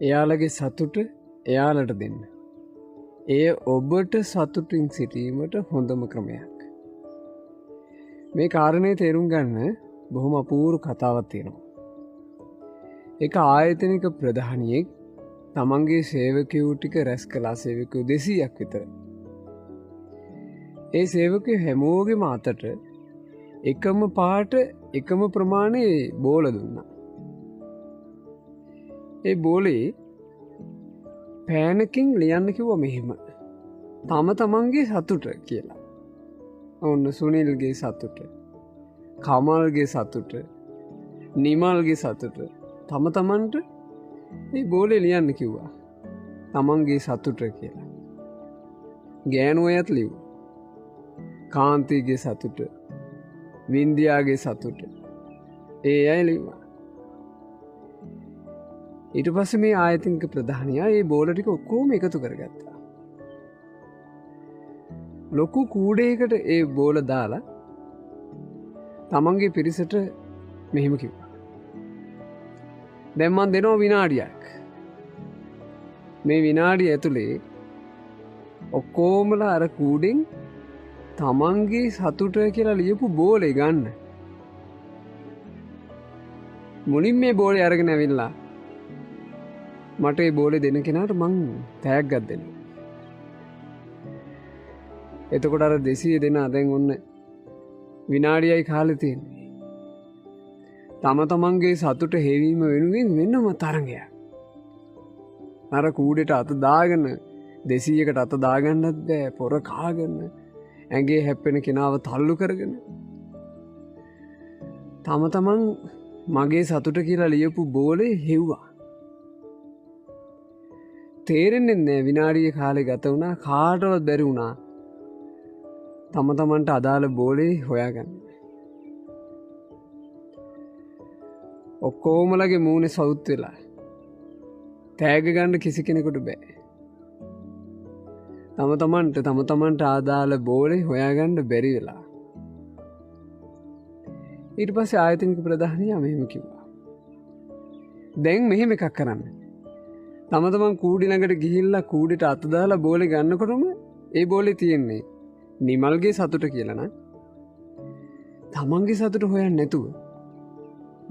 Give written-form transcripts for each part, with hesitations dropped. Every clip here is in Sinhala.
එයාලගේ සතුට එයාලට දෙන්න. එය ඔබට සතුටින් සිටීමට හොඳම ක්‍රමයක්. මේ කාරණය තේරුම් ගන්න බොහොම අපූරු කතාවක් තියෙනවා. එක ආයතනික ප්‍රධානියෙක් තමන්ගේ සේවකයෝ ටික රැස් කළා සේවකයෝ 200ක් විතර. ඒ සේවකයෝ හැමෝගෙම අතට එකම පාට එකම ප්‍රමාණයේ බෝල දුන්නා. ඒ බෝලේ පෑනකින් ලියන්න කිව්වා මෙහෙම. තම තමන්ගේ සතුට කියලා. ඔන්න සුනිල්ගේ සතුට, කමල්ගේ සතුට, නිමල්ගේ සතුට තම තමන්ට මේ බෝලේ ලියන්න කිව්වා. තමන්ගේ සතුට කියලා. ගෑනු අයත් ලිව්වා. කාන්තිගේ සතුට, වින්දියාගේ සතුට. ඒ අය ලිව්වා. ඊට පස්සේ මේ ආයතනික ප්‍රධානියා මේ බෝල ටික ඔක්කොම එකතු කරගත්තා. ලොකු කූඩේකට ඒ බෝල දාලා තමන්ගේ පිරිසට මෙහෙම කිව්වා. දැන් මන් දෙනවා විනාඩියක්. මේ විනාඩිය ඇතුලේ ඔක්කොමලා අර කූඩෙන් තමන්ගේ සතුට කියලා ලියපු බෝලේ ගන්න. මුලින් මේ බෝලේ අරගෙන ඇවිල්ලා මට ඒ බෝලේ දෙන කෙනාට මං තෑග්ගක් දෙනවා. එතකොට අර 200 දෙනා දැන් ඔන්න විනාඩියයි කාලේ තියෙන්නේ. තම තමන්ගේ සතුට හේවීම වෙනුවෙන් වෙනම තරඟයක්. අර කූඩේට අත දාගෙන 200කට අත දාගන්නත් බෑ, පොර කාගෙන ඇඟේ හැප්පෙන කෙනාව තල්ලු කරගෙන තම තමන් මගේ සතුට කියලා ලියපු බෝලේ හෙව්වා. තේරෙන්නේ නැහැ විනාඩියේ කාලේ ගත වුණා, කාටවත් බැරි වුණා තම තමන්ට අදාළ බෝලේ හොයාගන්න. ඔක්කොමලගේ මූණේ සවුත් වෙලා තෑග ගන්න කිසි කෙනෙකුට බෑ. තම තමන්ට ආදාළ බෝලේ හොයාගන්න බැරි වෙලා. ඊට පස්සේ ආයතනික ප්‍රධානියා මෙහෙම කිව්වා. දැන් මෙහෙම එකක් කරන්න. තම තමන් කූඩි ළඟට ගිහිල්ලා කූඩේට අත දාලා බෝලේ ගන්නකොටම ඒ බෝලේ තියෙන්නේ නිමල්ගේ සතුට කියලා නං. තමන්ගේ සතුට හොයන්න නැතුව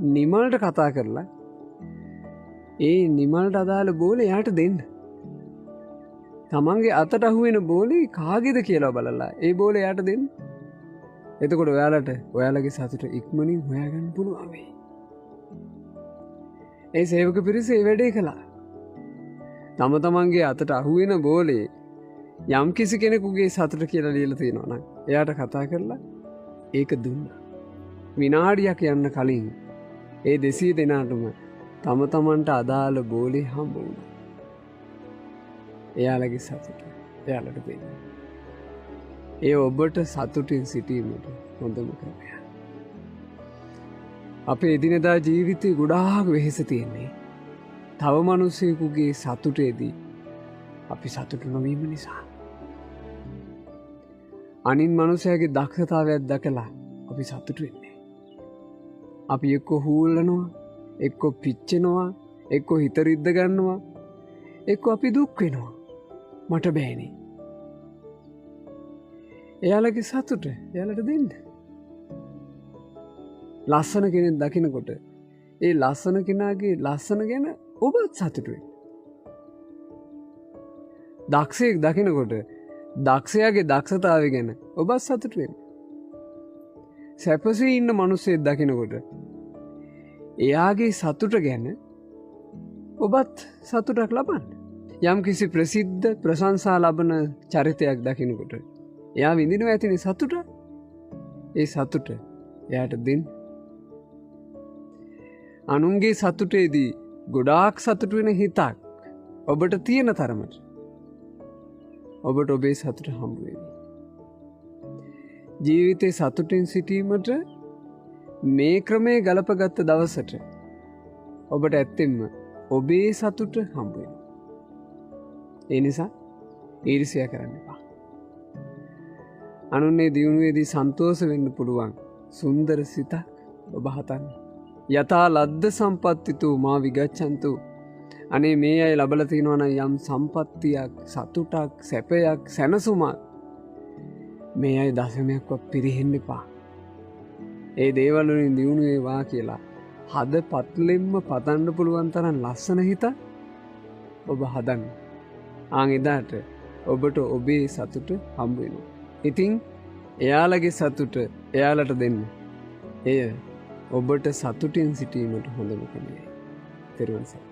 නිමල්ට කතා කරලා ඒ නිමල්ට අදාළ බෝලේ එයාට දෙන්න. තමන්ගේ අතට අහුවෙන බෝලේ කාගේද කියලා බලලා ඒ බෝලේ එයාට දෙන්න. එතකොට ඔයාලට ඔයාලගේ සතුට ඉක්මනින් හොයාගන්න පුළුවන් වෙයි. ඒ සේවක පිරිස ඒ වැඩේ කළා. තම තමන්ගේ අතට අහුවෙන බෝලේ යම් කිසි කෙනෙකුගේ සතුට කියලා ලියලා තියෙනවා නම් එයාට කතා කරලා ඒක දුන්නා. විනාඩියක් යන්න කලින් ඒ 200 දෙනාටම තම තමන්ට අදාළ බෝලේ හම්බ වුණා. එයාලගේ සතුට එයාලට දෙන්න. ඒ ඔබට සතුටින් සිටීමට හොඳම ක්‍රමයක්. අපේ එදිනෙදා ජීවිතේ ගොඩාක් වෙහෙස තියෙන්නේ තව මිනිසෙකුගේ සතුටේදී අපි සතුටු නොවීම නිසා. අනිත් මනුස්සයාගේ දක්ෂතාවයක් දැකලා අපි සතුටු වෙන්නේ. අපි එක්ක හූල්ලනවා, එක්ක පිච්චෙනවා, එක්ක හිත රිද්ද ගන්නවා, එක්ක අපි දුක් වෙනවා. මට බෑනේ. එයාලගේ සතුට එයාලට දෙන්න. ලස්සන කෙනෙක් දකිනකොට ඒ ලස්සන කෙනාගේ ලස්සන ගැන ඔබත් සතුටු වෙන්න. දක්ෂයෙක් දකිනකොට දක්ෂයාගේ දක්ෂතාවය ගැන ඔබත් සතුටු වෙන්න. සැපසේ ඉන්න මිනිස්සෙක් දකිනකොට එයාගේ සතුට ගැන ඔබත් සතුටක් ලබන්න. යම් කිසි ප්‍රසිද්ධ ප්‍රශංසා ලබන චරිතයක් දකිනකොට එයා විඳිනවා ඇතිනේ සතුට. ඒ සතුට එයාට දෙන්න. අනුන්ගේ සතුටේදී ගොඩාක් සතුට වෙන හිතක් ඔබට තියෙන තරමට ඔබට ඔබේ සතුට හම්බ වෙයි. ජීවිතේ සතුටින් සිටීමට මේ ක්‍රමයේ ගලපගත් දවසට ඔබට ඇත්තෙන්ම ඔබේ සතුට හම්බ වෙනවා. ඒ නිසා ඊර්ෂ්‍යා කරන්න එපා. අනුන්ගේ දියුණුවේදී සන්තෝෂ වෙන්න පුළුවන් සුන්දර සිතක් ඔබ හතන්න. යතා ලද්ද සම්පත්තිතු මා විගච්ඡන්තු අනේ මේ අය ලබල තියෙනවන යම් සම්පත්තියක් සතුටක් සැපයක් සැනසුමක් මේ අයි දසමයක්වත් පිරිහෙන්න එපා. ඒ දේවල්වලින් දියුණුවේවා කියලා හද පත්ලෙම්ම පතන්න පුළුවන් තරන් ලස්සන හිත ඔබ හදන්න. ආං එදාට ඔබට ඔබේ සතුට හම්බුවෙනවා. ඉතිං එයාලගේ සතුට එයාලට දෙන්න. එය ඔබට සතුටින් සිටීමට හොඳම කමයි. තෙරුවන් සරණයි.